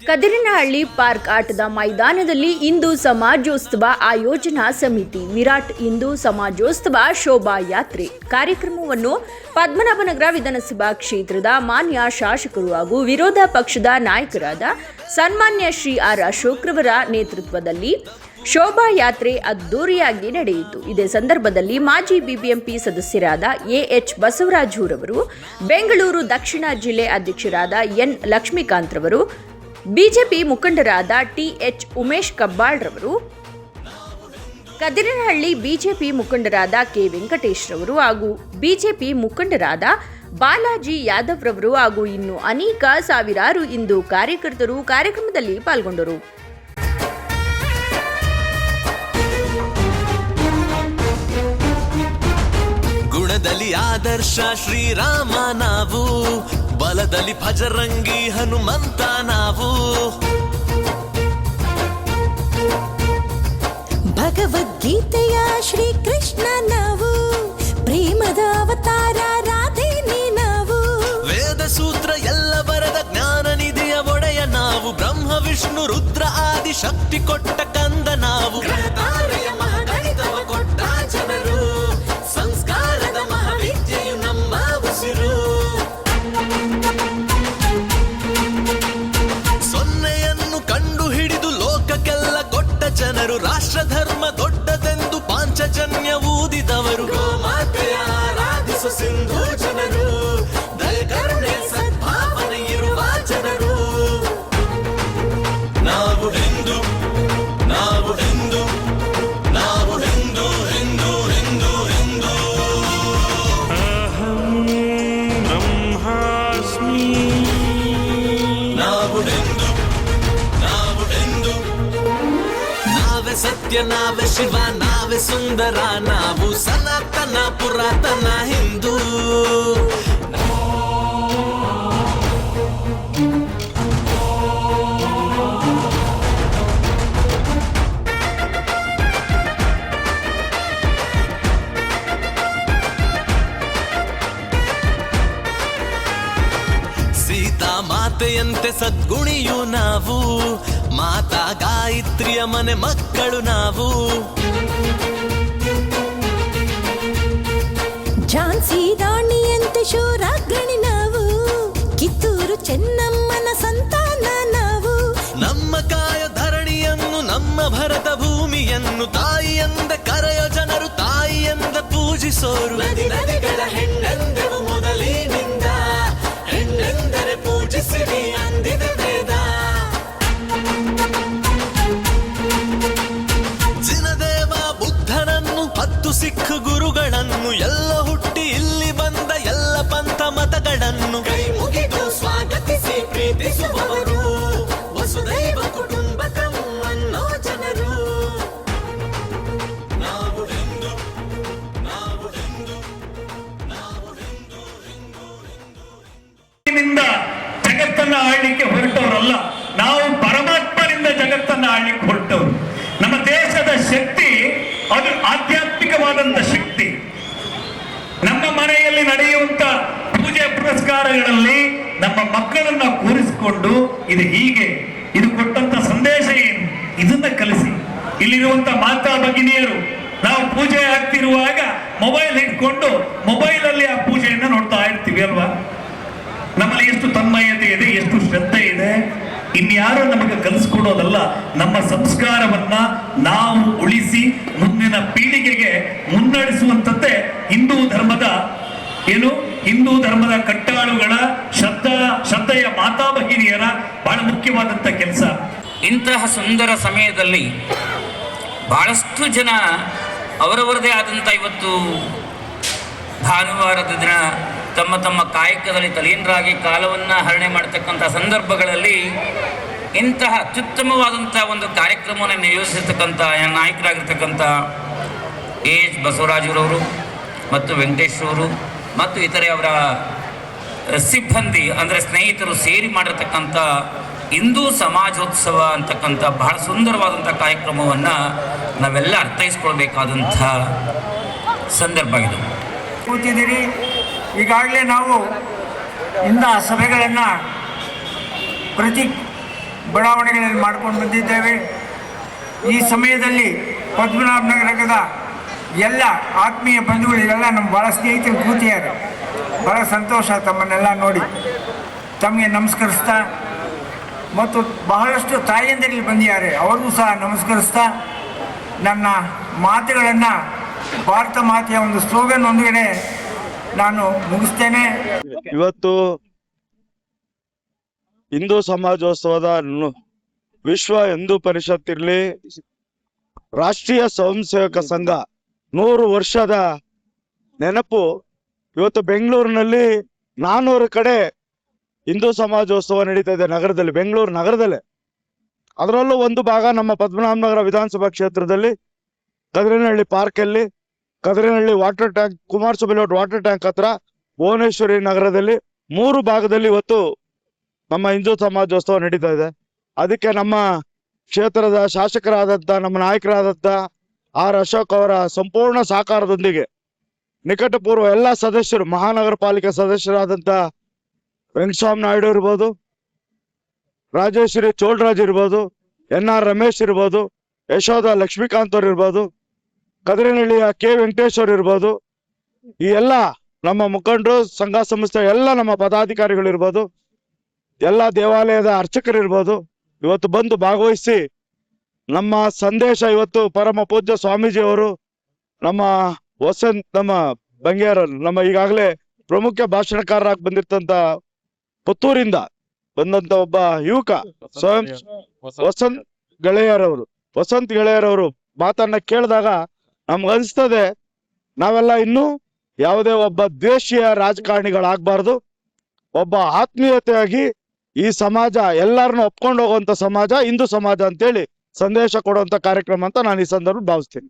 ಕದಿರನಹಳ್ಳಿ park ಆಟದ ಮೈದಾನದಲ್ಲಿ ಹಿಂದೂ ಸಮಾಜೋತ್ಸವ ಆಯೋಜನಾ ಸಮಿತಿ ವಿರಾಟ್ ಹಿಂದೂ ಸಮಾಜೋತ್ಸವ ಶೋಭಾ ಯಾತ್ರೆ ಕಾರ್ಯಕ್ರಮವನ್ನು ಪದ್ಮನಾಭನಗರ ವಿಧಾನಸಭಾ ಕ್ಷೇತ್ರದ ಮಾನ್ಯ ಶಾಸಕರು ಹಾಗೂ ವಿರೋಧ ಪಕ್ಷದ ನಾಯಕರಾದ ಸನ್ಮಾನ್ಯ ಶ್ರೀ ಆರ್ ಅಶೋಕ್ ರವರ ನೇತೃತ್ವದಲ್ಲಿ ಶೋಭಾ ಯಾತ್ರೆ ಅದ್ದೂರಿಯಾಗಿ ನಡೆಯಿತು. ಇದೇ ಸಂದರ್ಭದಲ್ಲಿ ಮಾಜಿ ಬಿಬಿಎಂಪಿ ಸದಸ್ಯರಾದ ಎಎಚ್ ಬಸವರಾಜುರವರು, ಬೆಂಗಳೂರು ದಕ್ಷಿಣ ಜಿಲ್ಲೆ ಅಧ್ಯಕ್ಷರಾದ ಎನ್ ಲಕ್ಷ್ಮೀಕಾಂತ್ ರವರು, ಬಿಜೆಪಿ ಮುಖಂಡರಾದ ಟಿಎಚ್ ಉಮೇಶ್ ಕಬ್ಬಾಳ್ ರವರು, ಕದಿರನಹಳ್ಳಿ ಬಿಜೆಪಿ ಮುಖಂಡರಾದ ಕೆ ವೆಂಕಟೇಶ್ ರವರು ಹಾಗೂ ಬಿಜೆಪಿ ಮುಖಂಡರಾದ ಬಾಲಾಜಿ ಯಾದವ್ ರವರು ಹಾಗೂ ಇನ್ನು ಅನೇಕ ಸಾವಿರಾರು ಹಿಂದೂ ಕಾರ್ಯಕರ್ತರು ಕಾರ್ಯಕ್ರಮದಲ್ಲಿ ಪಾಲ್ಗೊಂಡರು. ಗುಣದಲ್ಲಿ ಆದರ್ಶ ಶ್ರೀರಾಮ ನಾವು, ಬಲದಲ್ಲಿ ಭಜರಂಗಿ ಹನುಮಂತ ನಾವು, ಭಗವದ್ಗೀತೆಯ ಶ್ರೀಕೃಷ್ಣ ನಾವು, ಪ್ರೇಮದ ಅವತಾರ ರಾಧೇನಿ ನಾವು, ವೇದ ಸೂತ್ರ ಎಲ್ಲ ಬರದ ಜ್ಞಾನ ನಿಧಿಯ ಒಡೆಯ ನಾವು, ಬ್ರಹ್ಮ ವಿಷ್ಣು ರುದ್ರ ಆದಿ ಶಕ್ತಿ ಕೊಟ್ಟ ಕಂದ ನಾವು, ಗ್ರಹತಾರೆಯ ಮಹಾಗಣಿತವ ಕೊಟ್ಟ ಜನರು, ಸಂಸ್ಕಾರದ ಮಹಾವಿದ್ಯೆಯು ನಮ್ಮ ಉಸಿರು, ಸೊನ್ನೆಯನ್ನು ಕಂಡು ಹಿಡಿದು ಲೋಕಕ್ಕೆಲ್ಲ ಕೊಟ್ಟ ಜನರು, ರಾಷ್ಟ್ರ ಧರ್ಮ ದೊಡ್ಡದೆಂದು ಪಾಂಚಜನ್ಯ ಊದಿದವರು, ಗೋಮಾತೆಯ ಆರಾಧಿಸು ಸಿಂಧು ಜನರು, ದಯ ಕರುಣೆ ಸದ್ಭಾವನೆ ಇರುವ ಜನರು, ನಾವು ಹಿಂದೂ, ನಾವು ಹಿಂದೂ, ನಾವು ಹಿಂದೂ, ಹಿಂದೂ, ಹಿಂದೂ, ಹಿಂದೂ. ಅಹಂ ಬ್ರಹ್ಮಾಸ್ಮಿ. ನಾವು ಹಿಂದೂ, ನಾವು ಹಿಂದೂ, ನಾವೇ ಸತ್ಯ, ನಾವೇ ಶಿವ, ನಾವೇ ಸುಂದರ, ನಾವು ಸನಾತನ ಪುರಾತನ ಹಿಂದೂ. ಸೀತಾ ಮಾತೆಯಂತೆ ಸದ್ಗುಣಿಯು ನಾವು, ಮಾತಾ ಗಾಯತ್ರಿಯ ಮನೆ ಮಕ್ಕಳು ನಾವು, ಝಾನ್ಸಿ ರಾಣಿಯಂತೆ ಶೂರಾಗ್ರಣಿ ನಾವು, ಕಿತ್ತೂರು ಚೆನ್ನಮ್ಮನ ಸಂತಾನ ನಾವು, ನಮ್ಮ ಕಾಯ ಧರಣಿಯನ್ನು ನಮ್ಮ ಭರತ ಭೂಮಿಯನ್ನು ತಾಯಿಯಂದ ಕರೆಯ ಜನರು, ತಾಯಿಯಂದ ಪೂಜಿಸೋರು, ನದಿ ನದಿಗಳ ಹೆಣ್ಣೆಂದೆವು ಮೊದಲಿನಿಂದ, ಹೆಣ್ಣೆಂದರೆ ಪೂಜಿಸಿರಿ ಅಂದಿದ ವೇದ, ಜಿನದೇವ ಬುದ್ಧನನ್ನು 10 ಸಿಖ್ ಗುರುಗಳನ್ನು, ಎಲ್ಲ ಹುಟ್ಟಿ ಇಲ್ಲಿ ಬಂದ ಎಲ್ಲ ಪಂಥ ಮತಗಳನ್ನು ಕೈ ಮುಗಿದು ಸ್ವಾಗತಿಸಿ ಪ್ರೀತಿಸುವವರು, ವಸುದೈವ ಕುಟುಂಬಕಂ ಅನ್ನೋ ಜನರು, ನಾವು ಹಿಂದೂ, ನಾವು ಹಿಂದೂ, ನಾವು ಹಿಂದೂ, ಹಿಂದೂ, ನಿಂದ ಜಗತ್ತನ್ನ ಆಳ್ಲಿಕ್ಕೆ ಹೊರಟವರಲ್ಲ, ನಾವು ಪರಮಾತ್ಮನಿಂದ ಜಗತ್ತನ್ನ ಆಳ್ಲಿಕ್ಕೆ ಹೊರಟವರು. ನಮ್ಮ ದೇಶದ ಶಕ್ತಿ ಅದು ಆಧ್ಯಾತ್ಮಿಕವಾದಂತ ಶಕ್ತಿ. ನಮ್ಮ ಮನೆಯಲ್ಲಿ ನಡೆಯುವಂತ ಪೂಜೆ ಪುರಸ್ಕಾರಗಳಲ್ಲಿ ನಮ್ಮ ಮಕ್ಕಳನ್ನ ಕೂರಿಸಿಕೊಂಡು ಇದು ಹೀಗೆ, ಇದು ಕೊಟ್ಟಂತ ಸಂದೇಶ ಏನು, ಇದನ್ನ ಕಲಿಸಿ. ಇಲ್ಲಿರುವಂತ ಮಾತಾ ಭಗಿನಿಯರು ನಾವು ಪೂಜೆ ಆಗ್ತಿರುವಾಗ ಮೊಬೈಲ್ ಇಟ್ಕೊಂಡು ಮೊಬೈಲ್ ಅಲ್ಲಿ ಆ ಪೂಜೆಯನ್ನ ನೋಡ್ತಾ ಇರ್ತೀವಿ ಅಲ್ವಾ? ನಮ್ಮಲ್ಲಿ ಎಷ್ಟು ತನ್ಮಯತೆ ಇದೆ, ಎಷ್ಟು ಶ್ರದ್ಧೆ ಇದೆ. ಇನ್ಯಾರು ನಮಗೆ ಕಲಿಸ್ಕೊಡೋದಲ್ಲ, ನಮ್ಮ ಸಂಸ್ಕಾರವನ್ನ ನಾವು ಉಳಿಸಿ ಮುಂದಿನ ಪೀಳಿಗೆಗೆ ಮುನ್ನಡೆಸುವಂಥದ್ದೇ ಹಿಂದೂ ಧರ್ಮದ ಹಿಂದೂ ಧರ್ಮದ ಕಟ್ಟಾಳುಗಳ ಶ್ರದ್ಧೆಯ ಮಾತಾ ಭಗಿನಿಯರ ಬಹಳ ಮುಖ್ಯವಾದಂಥ ಕೆಲಸ. ಇಂತಹ ಸುಂದರ ಸಮಯದಲ್ಲಿ ಬಹಳಷ್ಟು ಜನ ಅವರವರದೇ ಆದಂಥ ಇವತ್ತು ಭಾನುವಾರದ ದಿನ ತಮ್ಮ ತಮ್ಮ ಕಾಯಕದಲ್ಲಿ ತಲೀನರಾಗಿ ಕಾಲವನ್ನು ಹರಣೆ ಮಾಡತಕ್ಕಂಥ ಸಂದರ್ಭಗಳಲ್ಲಿ ಇಂತಹ ಅತ್ಯುತ್ತಮವಾದಂಥ ಒಂದು ಕಾರ್ಯಕ್ರಮವನ್ನು ನಿಯೋಜಿಸಿರ್ತಕ್ಕಂಥ ನಾಯಕರಾಗಿರ್ತಕ್ಕಂಥ ಎಎಚ್ ಬಸವರಾಜುರವರು ಮತ್ತು ವೆಂಕಟೇಶ್ವರು ಮತ್ತು ಇತರೆ ಅವರ ಸಿಬ್ಬಂದಿ ಅಂದರೆ ಸ್ನೇಹಿತರು ಸೇರಿ ಮಾಡಿರ್ತಕ್ಕಂಥ ಹಿಂದೂ ಸಮಾಜೋತ್ಸವ ಅಂತಕ್ಕಂಥ ಬಹಳ ಸುಂದರವಾದಂಥ ಕಾರ್ಯಕ್ರಮವನ್ನು ನಾವೆಲ್ಲ ಅರ್ಥೈಸ್ಕೊಳ್ಬೇಕಾದಂಥ ಸಂದರ್ಭ ಇದು. ಕೂತಿದ್ದೀರಿ. ಈಗಾಗಲೇ ನಾವು ಇಂಥ ಸಭೆಗಳನ್ನು ಪ್ರತಿ ಬಡಾವಣೆಗಳಲ್ಲಿ ಮಾಡ್ಕೊಂಡು ಬಂದಿದ್ದೇವೆ. ಈ ಸಮಯದಲ್ಲಿ ಪದ್ಮನಾಭ ನಗರದ ಎಲ್ಲ ಆತ್ಮೀಯ ಬಂಧುಗಳಿಗೆಲ್ಲ ನಮ್ಮ ಭಾಳ ಸ್ನೇಹಿತರು ಕೂತಿದ್ದಾರೆ. ಭಾಳ ಸಂತೋಷ ತಮ್ಮನ್ನೆಲ್ಲ ನೋಡಿ. ತಮಗೆ ನಮಸ್ಕರಿಸ್ತಾ ಮತ್ತು ಬಹಳಷ್ಟು ತಾಯಂದಿರಲ್ಲಿ ಬಂದಿದ್ದಾರೆ, ಅವ್ರಿಗೂ ಸಹ ನಮಸ್ಕರಿಸ್ತಾ ನನ್ನ ಮಾತುಗಳನ್ನು ಭಾರತ ಮಾತೆಯ ಒಂದು ಸ್ಲೋಗನ್ ಒಂದಿಗೆ ನಾನು ಮುಗಿಸ್ತೇನೆ. ಇವತ್ತು ಹಿಂದೂ ಸಮಾಜೋತ್ಸವದ ವಿಶ್ವ ಹಿಂದೂ ಪರಿಷತ್ ಇರಲಿ, ರಾಷ್ಟ್ರೀಯ ಸ್ವಯಂ ಸೇವಕ ಸಂಘ 100 ವರ್ಷದ ನೆನಪು. ಇವತ್ತು ಬೆಂಗಳೂರಿನಲ್ಲಿ 400 ಕಡೆ ಹಿಂದೂ ಸಮಾಜೋತ್ಸವ ನಡೀತಾ ಇದೆ ನಗರದಲ್ಲಿ, ಬೆಂಗಳೂರು ನಗರದಲ್ಲೇ. ಅದರಲ್ಲೂ ಒಂದು ಭಾಗ ನಮ್ಮ ಪದ್ಮನಾಭನಗರ ವಿಧಾನಸಭಾ ಕ್ಷೇತ್ರದಲ್ಲಿ ಕದ್ರೇನಹಳ್ಳಿ ಪಾರ್ಕಲ್ಲಿ, Kadrenahalli water tank, Kumaraswamy layout water tank ಹತ್ರ, ಭುವನೇಶ್ವರಿ ನಗರದಲ್ಲಿ 3 ಭಾಗದಲ್ಲಿ ಇವತ್ತು ನಮ್ಮ ಹಿಂದೂ ಸಮಾಜೋತ್ಸವ ನಡೀತಾ ಇದೆ. ಅದಕ್ಕೆ ನಮ್ಮ ಕ್ಷೇತ್ರದ ಶಾಸಕರಾದಂಥ ನಮ್ಮ ನಾಯಕರಾದಂಥ ಆರ್ ಅಶೋಕ್ ಅವರ ಸಂಪೂರ್ಣ ಸಹಕಾರದೊಂದಿಗೆ ನಿಕಟಪೂರ್ವ ಎಲ್ಲ ಸದಸ್ಯರು, ಮಹಾನಗರ ಪಾಲಿಕೆ ಸದಸ್ಯರಾದಂಥ ವೆಂಕಟಸ್ವಾಮಿ ನಾಯ್ಡು ಇರ್ಬೋದು, ರಾಜೇಶ್ವರಿ ಚೋಳರಾಜ್ ಇರ್ಬೋದು, NR ರಮೇಶ್ ಇರ್ಬೋದು, ಯಶೋಧ ಲಕ್ಷ್ಮೀಕಾಂತ್ ಅವ್ರು ಇರ್ಬೋದು, ಕದ್ರೇನಹಳ್ಳಿಯ ಕೆ ವೆಂಕಟೇಶ್ವರ್ ಇರ್ಬೋದು, ಈ ಎಲ್ಲ ನಮ್ಮ ಮುಖಂಡರು, ಸಂಘ ಸಂಸ್ಥೆ ಎಲ್ಲ ನಮ್ಮ ಪದಾಧಿಕಾರಿಗಳು ಇರ್ಬೋದು, ಎಲ್ಲ ದೇವಾಲಯದ ಅರ್ಚಕರಿರ್ಬೋದು, ಇವತ್ತು ಬಂದು ಭಾಗವಹಿಸಿ ನಮ್ಮ ಸಂದೇಶ ಇವತ್ತು ಪರಮ ಪೂಜ್ಯ ಸ್ವಾಮೀಜಿ ಅವರು, ನಮ್ಮ ನಮ್ಮ ಬಂಗೇರ, ನಮ್ಮ ಈಗಾಗಲೇ ಪ್ರಮುಖ ಭಾಷಣಕಾರರಾಗಿ ಬಂದಿರ್ತಂತ ಪುತ್ತೂರಿಂದ ಬಂದಂತ ಒಬ್ಬ ಯುವಕ ವಸಂತ್ ಗೆಳೆಯರವರು ಮಾತನ್ನ ಕೇಳಿದಾಗ ನಮ್ಗನ್ಸ್ತದೆ ನಾವೆಲ್ಲ ಇನ್ನೂ ಯಾವುದೇ ಒಬ್ಬ ದ್ವೇಷೀಯ ರಾಜಕಾರಣಿಗಳಾಗಬಾರ್ದು. ಒಬ್ಬ ಆತ್ಮೀಯತೆಯಾಗಿ ಈ ಸಮಾಜ ಎಲ್ಲರನ್ನ ಒಪ್ಕೊಂಡು ಹೋಗುವಂತ ಸಮಾಜ ಹಿಂದೂ ಸಮಾಜ ಅಂತೇಳಿ ಸಂದೇಶ ಕೊಡುವಂತ ಕಾರ್ಯಕ್ರಮ ಅಂತ ನಾನು ಈ ಸಂದರ್ಭ ಭಾವಿಸ್ತೀನಿ.